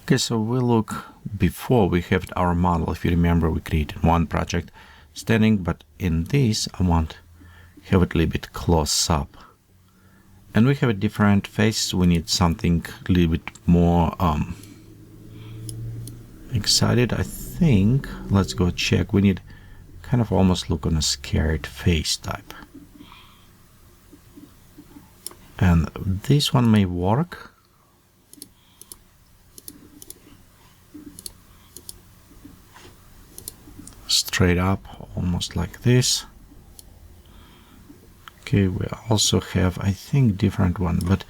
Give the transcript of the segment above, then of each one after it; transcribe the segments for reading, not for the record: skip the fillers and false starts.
Okay, so we look before we have our model. If you remember, we created one project standing, but in this I want to have it a little bit close up. And we have a different face. We need something a little bit more excited, I think. Let's go check. We need kind of almost look on a scared face type. And this one may work. Straight up, almost like this. Okay, we also have, I think, different one, but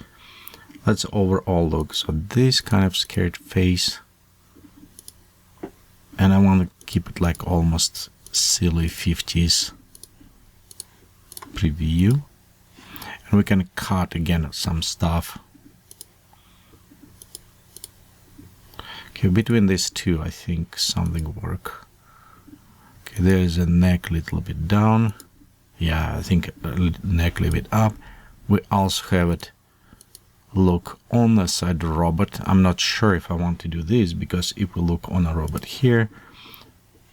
let's overall look. So this kind of scared face, and I want to keep it like almost silly 50s preview. And we can cut again some stuff. Okay, between these two, I think something work. Okay, there's a neck a little bit down. Yeah, I think neck a little bit up. We also have it look on the side robot. I'm not sure if I want to do this, because if we look on a robot here,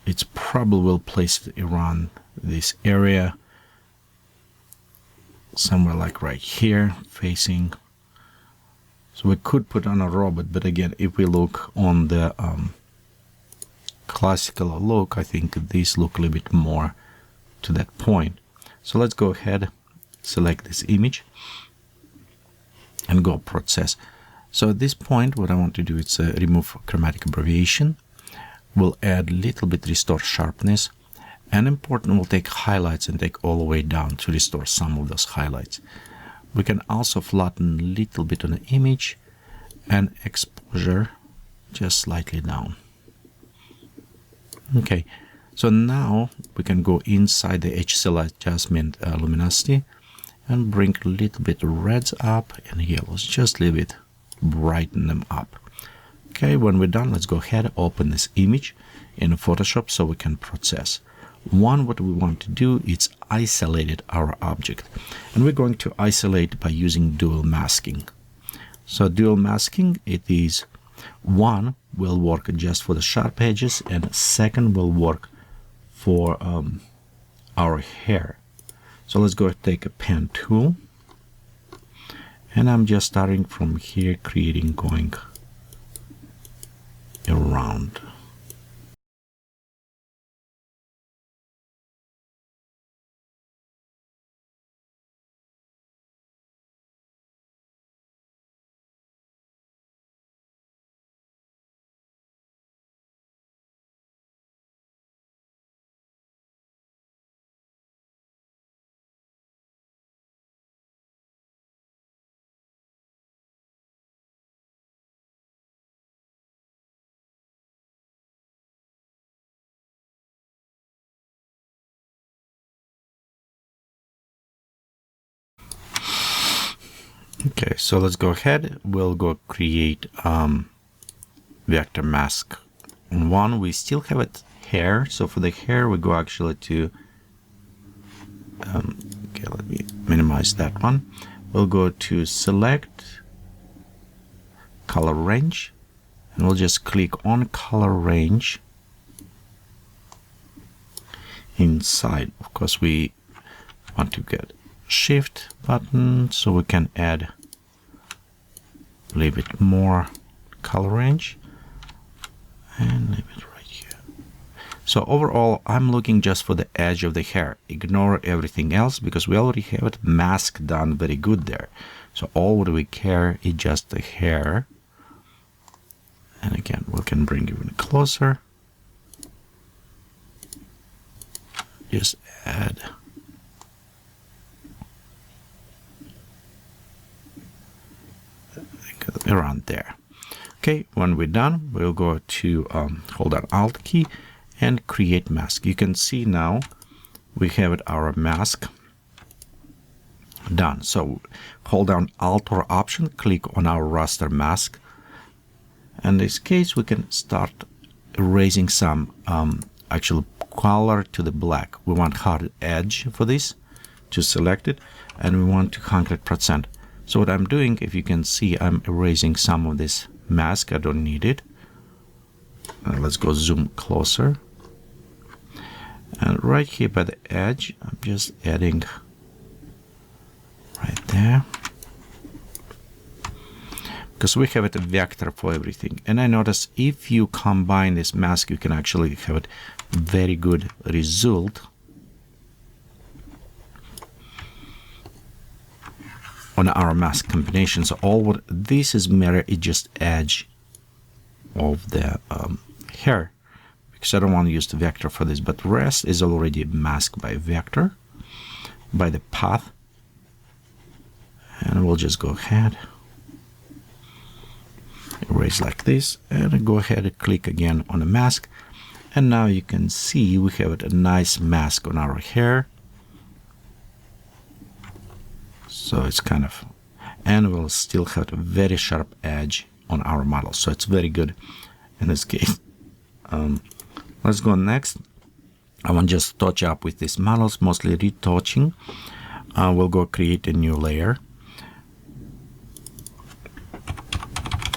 it's probably will place it around this area, somewhere like right here, facing. So we could put on a robot, but again, if we look on the classical look, I think these look a little bit more to that point. So let's go ahead, select this image, and go process. So at this point, what I want to do is remove chromatic abbreviation. We'll add a little bit restore sharpness, and important, we'll take highlights and take all the way down to restore some of those highlights. We can also flatten a little bit on the image and exposure just slightly down. Okay, so now we can go inside the HCL adjustment luminosity and bring a little bit of reds up and yellows, just a little bit, brighten them up. Okay, when we're done, let's go ahead and open this image in Photoshop so we can process. What we want to do is isolate our object, and we're going to isolate by using dual masking. So dual masking, it is one will work just for the sharp edges, and second will work for our hair. So let's go take a pen tool, and I'm just starting from here, creating, going around. Okay, so let's go ahead. We'll go create vector mask. On one, we still have it hair. So for the hair, we go actually to okay, let me minimize that one. We'll go to select color range, and we'll just click on color range. Inside, of course, we want to get shift button so we can add a little bit more color range and leave it right here. So overall, I'm looking just for the edge of the hair. Ignore everything else because we already have it mask done very good there. So all what we care is just the hair. And again, we can bring it even closer. Just add around there. Okay, when we're done, we'll go to hold down Alt key and create mask. You can see now we have our mask done. So hold down Alt or Option, click on our raster mask. In this case, we can start erasing some actual color to the black. We want hard edge for this, to select it, and we want to 100%. So what I'm doing, if you can see, I'm erasing some of this mask. I don't need it. Let's go zoom closer. And right here by the edge, I'm just adding right there. Because we have it a vector for everything. And I notice if you combine this mask, you can actually have it very good result on our mask combination. So all what this is mirror is just edge of the hair, because I don't want to use the vector for this, but rest is already masked by vector, by the path. And we'll just go ahead, erase like this, and go ahead and click again on the mask. And now you can see we have a nice mask on our hair. So it's kind of, and we'll still have a very sharp edge on our model. So it's very good in this case. Let's go next. I want to just touch up with these models, mostly retouching. We'll go create a new layer.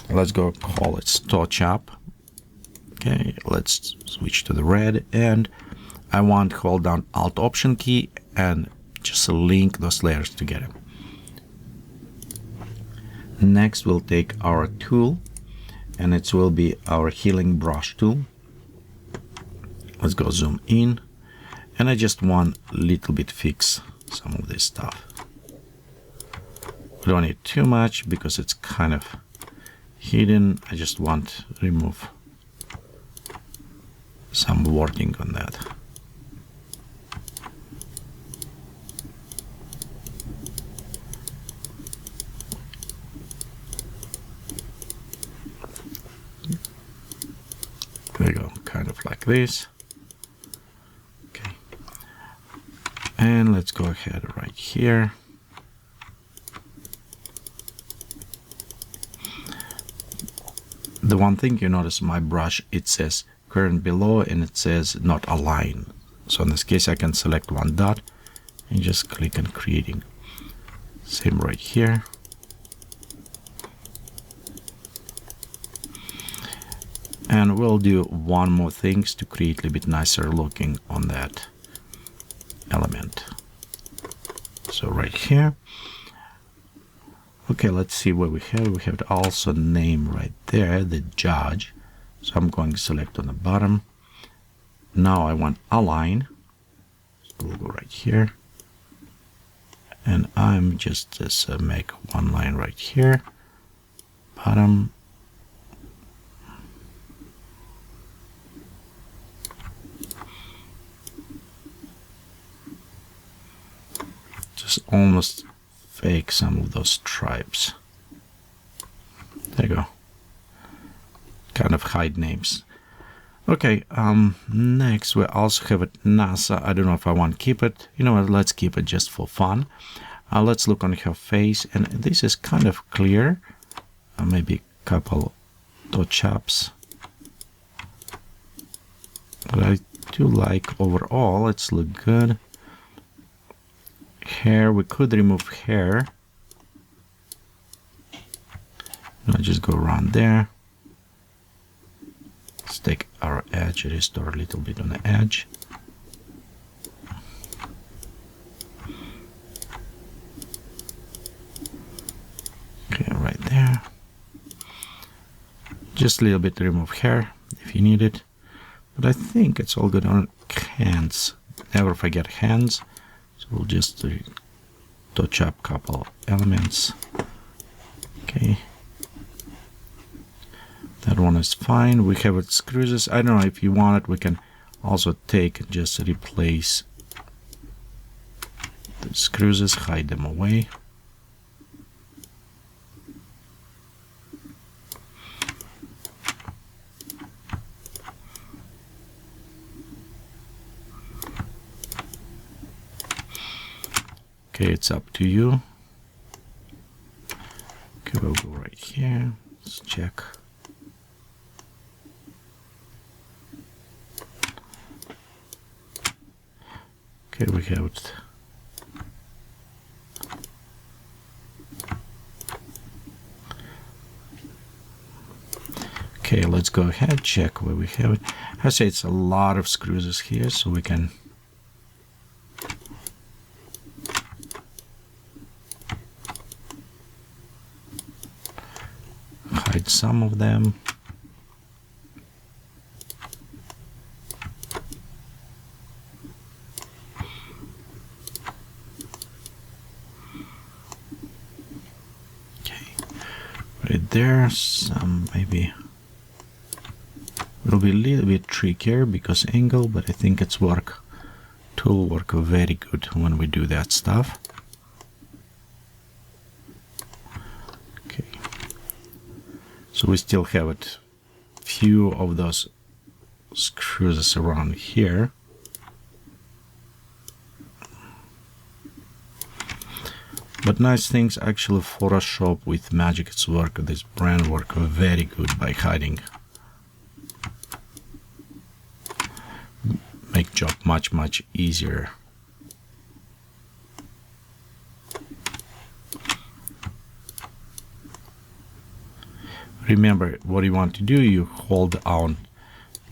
Let's go call it touch up. Okay, let's switch to the red, and I want to hold down Alt Option key and just link those layers together. Next, we'll take our tool, and it will be our healing brush tool. Let's go zoom in, and I just want a little bit fix some of this stuff. We don't need too much because it's kind of hidden. I just want to remove some wording on that. There you go, kind of like this. Okay. And let's go ahead right here. The one thing you notice, my brush, it says current below and it says not align. So in this case, I can select one dot and just click on creating. Same right here. And we'll do one more thing to create a little bit nicer looking on that element. So right here. Okay, let's see what we have. We have also name right there, the judge. So I'm going to select on the bottom. Now I want align. So we'll go right here. And I'm just make one line right here. Bottom. Just almost fake some of those stripes. There you go. Kind of hide names. Okay, next we also have it NASA. I don't know if I want to keep it. You know what, let's keep it just for fun. Let's look on her face, and this is kind of clear. Maybe a couple touch-ups. But I do like overall, it's look good. Hair, we could remove hair. I'll just go around there. Let's take our edge, restore a little bit on the edge. Okay, right there. Just a little bit to remove hair if you need it. But I think it's all good on hands. Never forget hands. So we'll just touch up a couple elements. Okay. That one is fine. We have it screws. I don't know if you want it, we can also take and just replace the screws, hide them away. Okay, it's up to you. Okay, we'll go right here. Let's check. Okay, we have it. Okay, let's go ahead, check where we have it. I say it's a lot of screws here, so we can hide some of them. Okay, right there, some maybe will be a little bit trickier because angle, but I think it's tool work very good when we do that stuff. Okay, so we still have a few of those screws around here. But nice things, actually Photoshop with Magic, this brand work very good by hiding. Make job much easier. Remember what you want to do, you hold down,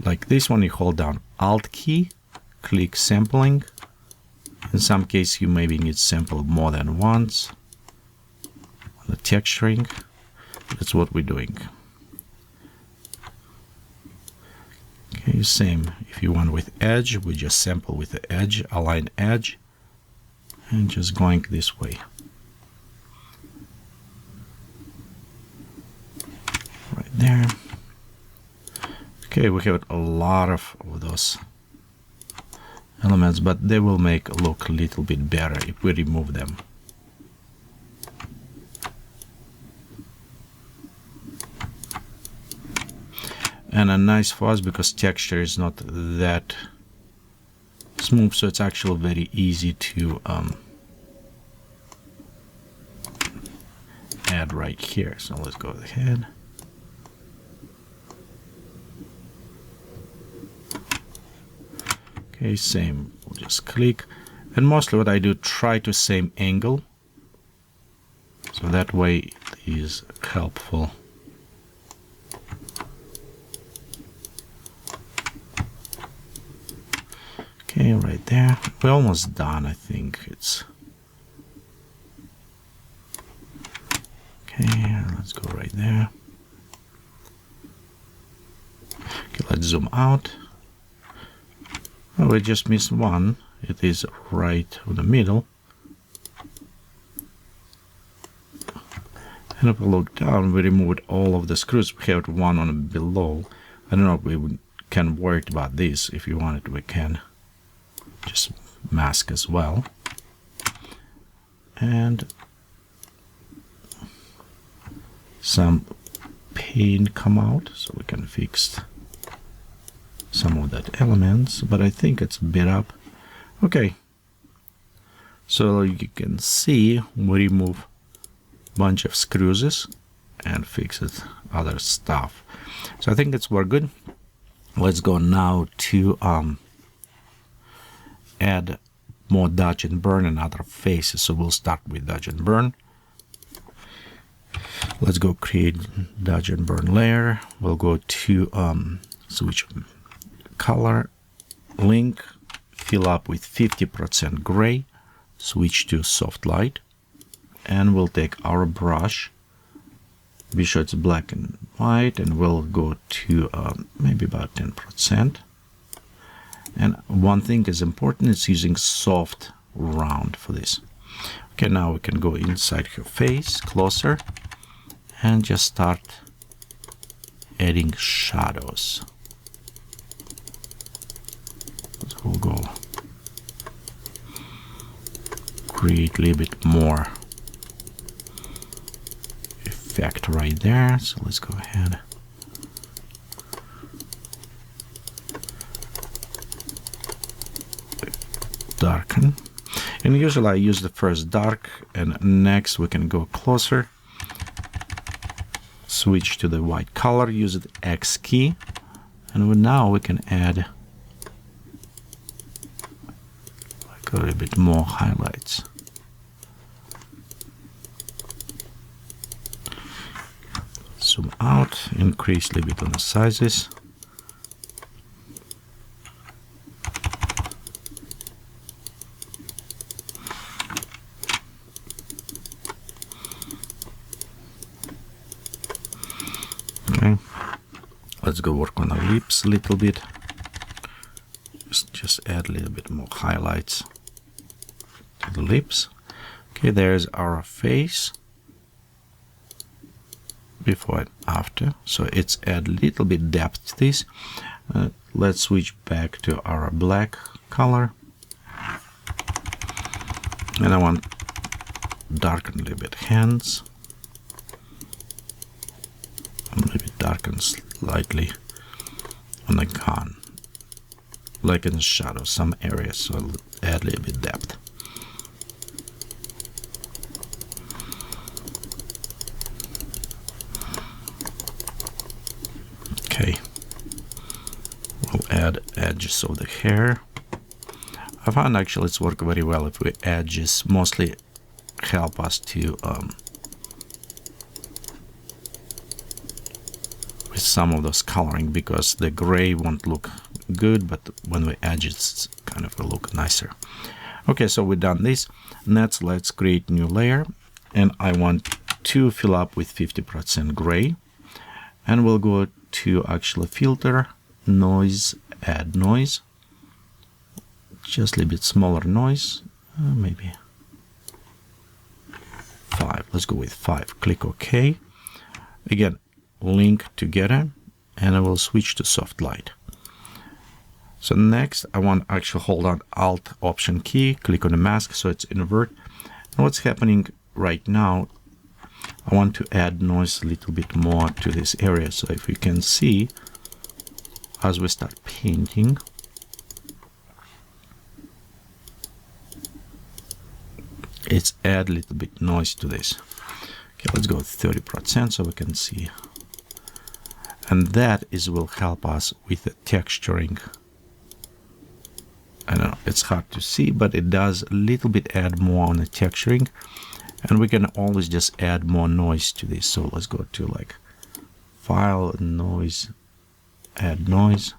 like this one, you hold down Alt key, click sampling. In some case you maybe need sample more than once. The texturing, that's what we're doing. Okay, same, if you want with edge, we just sample with the edge, align edge, and just going this way. Right there. Okay, we have a lot of those elements, but they will make it look a little bit better if we remove them. And a nice for us because texture is not that smooth, so it's actually very easy to add right here. So let's go ahead. Okay, same, we'll just click, and mostly what I do, try to same angle, so that way it is helpful. Okay, right there. We're almost done, I think. It's okay. Let's go right there. Okay, let's zoom out. Oh, we just missed one. It is right in the middle. And if we look down, we removed all of the screws. We have one on below. I don't know if we can worry about this. If you want it, we can just mask as well. And some paint come out, so we can fix some of that elements, but I think it's a bit up. Okay, so you can see we remove a bunch of screws and fix it other stuff. So I think it's work good. Let's go now to add more dodge and burn and other faces. So we'll start with dodge and burn. Let's go create dodge and burn layer. We'll go to switch color, link, fill up with 50% gray, switch to soft light, and we'll take our brush, be sure it's black and white, and we'll go to maybe about 10%. And one thing is important, it's using soft round for this. Okay, now we can go inside her face, closer, and just start adding shadows. So we'll go create a little bit more effect right there. So let's go ahead. Darken. And usually I use the first dark, and next we can go closer. Switch to the white color, use the X key, and now we can add like a little bit more highlights. zoom out, increase a little bit on the sizes. Okay, let's go work on the lips a little bit. Just add a little bit more highlights to the lips. Okay, there's our face before and after, so it's add a little bit depth to this. Let's switch back to our black color, and I want darken a little bit hands, maybe darken slightly on the gun, like in the shadow, some areas, so I'll add a little bit depth. Okay, we'll add edges of the hair. I found actually it's worked very well if we edges mostly help us to with some of those coloring, because the gray won't look good, but when we edge it's kind of will look nicer. Okay, so we've done this. Next, let's create new layer, and I want to fill up with 50% gray, and we'll go to actually filter, noise, add noise, just a little bit smaller noise, maybe 5. Let's go with 5. Click OK. Again, link together, and I will switch to soft light. So next, I want actually hold on Alt Option key, click on the mask so it's invert. And what's happening right now, I want to add noise a little bit more to this area. So if you can see, as we start painting, it's add a little bit noise to this. Okay, let's go with 30% so we can see. And that will help us with the texturing. I don't know, it's hard to see, but it does a little bit add more on the texturing. And we can always just add more noise to this. So let's go to like File, Noise, Add Noise.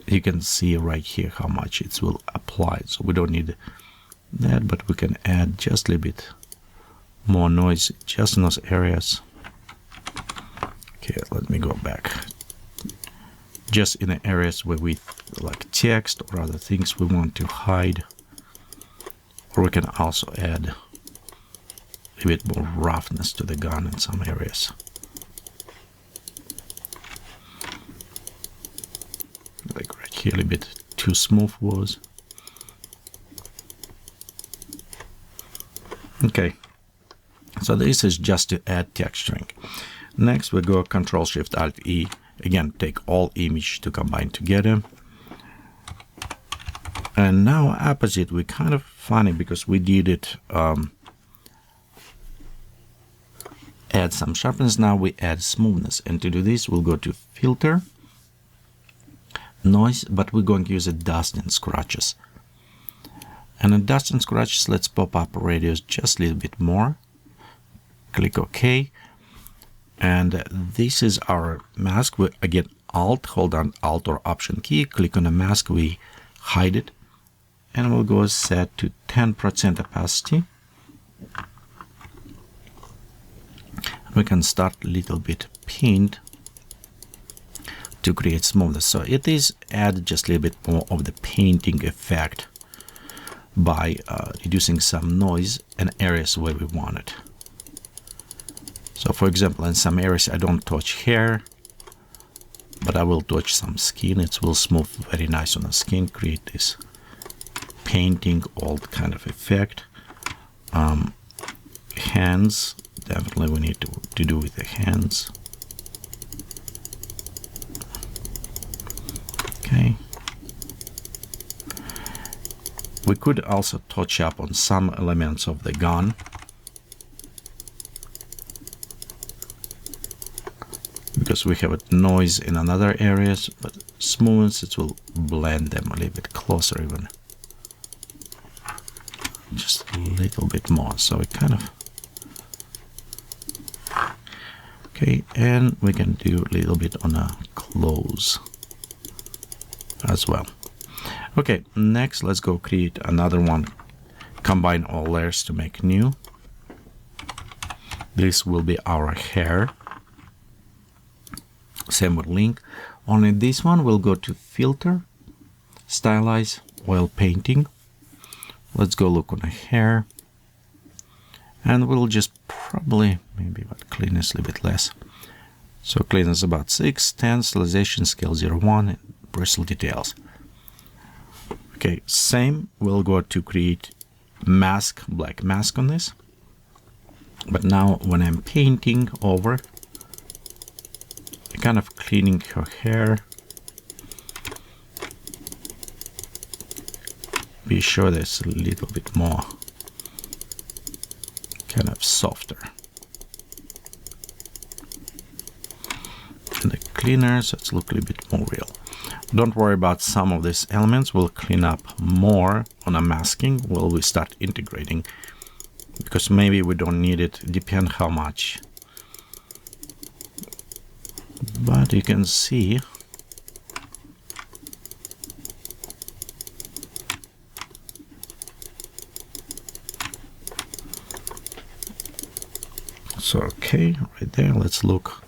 You can see right here how much it will apply. So we don't need that, but we can add just a little bit more noise just in those areas. Okay, let me go back. Just in the areas where we like text or other things we want to hide. Or we can also add a bit more roughness to the gun in some areas. Like right here, a little bit too smooth was. Okay, so this is just to add texturing. Next, we go Ctrl-Shift-Alt-E. Again, take all image to combine together. And now opposite, we kind of funny because we did it add some sharpness. Now we add smoothness, and to do this we'll go to filter, noise, but we're going to use a dust and scratches. And in dust and scratches, let's pop up radius just a little bit more. Click OK. And this is our mask. We again hold down Alt or Option key, click on the mask, we hide it, and we'll go set to 10% opacity. We can start a little bit paint to create smoothness. So it is add just a little bit more of the painting effect by reducing some noise in areas where we want it. So for example, in some areas I don't touch hair, but I will touch some skin. It will smooth very nice on the skin, create this painting old kind of effect. Hands, definitely we need to do with the hands. Okay. We could also touch up on some elements of the gun. Because we have a noise in another areas, but smoothness, it will blend them a little bit closer even. Just a little bit more, so it kind of Okay, and we can do a little bit on a close as well. Okay, next let's go create another one. Combine all layers to make new. This will be our hair. Same with link. Only this one will go to filter, stylize, oil painting. Let's go look on a hair. And we'll just probably, maybe but cleanness a little bit less. So cleanness about 6, 10, stylization scale 0.1, and bristle details. Okay, same, we'll go to create mask, black mask on this. But now when I'm painting over, kind of cleaning her hair. Be sure there's a little bit more kind of softer. And the cleaner, so it's look a little bit more real. Don't worry about some of these elements. We'll clean up more on a masking while we start integrating, because maybe we don't need it, depend how much. But you can see so okay, right there. Let's look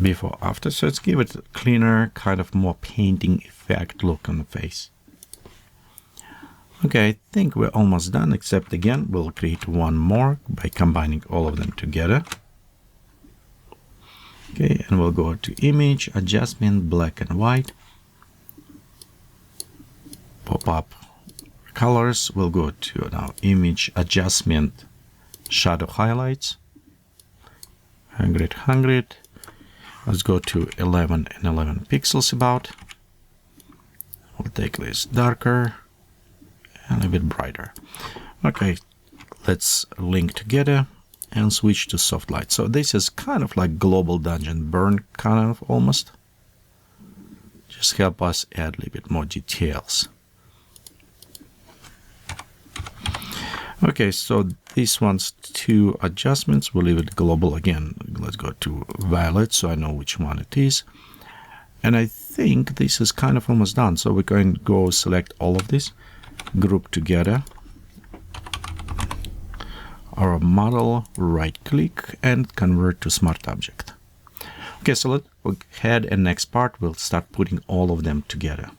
before after. So let's give it a cleaner, kind of more painting effect look on the face. Okay, I think we're almost done, except again we'll create one more by combining all of them together. Okay, and we'll go to image, adjustment, black and white. Pop up colors. We'll go to now image, adjustment, shadow highlights. 100. Let's go to 11 and 11 pixels about. We'll take this darker and a bit brighter. Okay, let's link together and switch to soft light. So this is kind of like global dungeon burn, kind of almost. Just help us add a little bit more details. Okay, so these one's 2 adjustments. We'll leave it global again. Let's go to violet so I know which one it is. And I think this is kind of almost done. So we're going to go select all of this, group together. Our model, right click and convert to smart object. Okay, so let's go ahead and next part we'll start putting all of them together.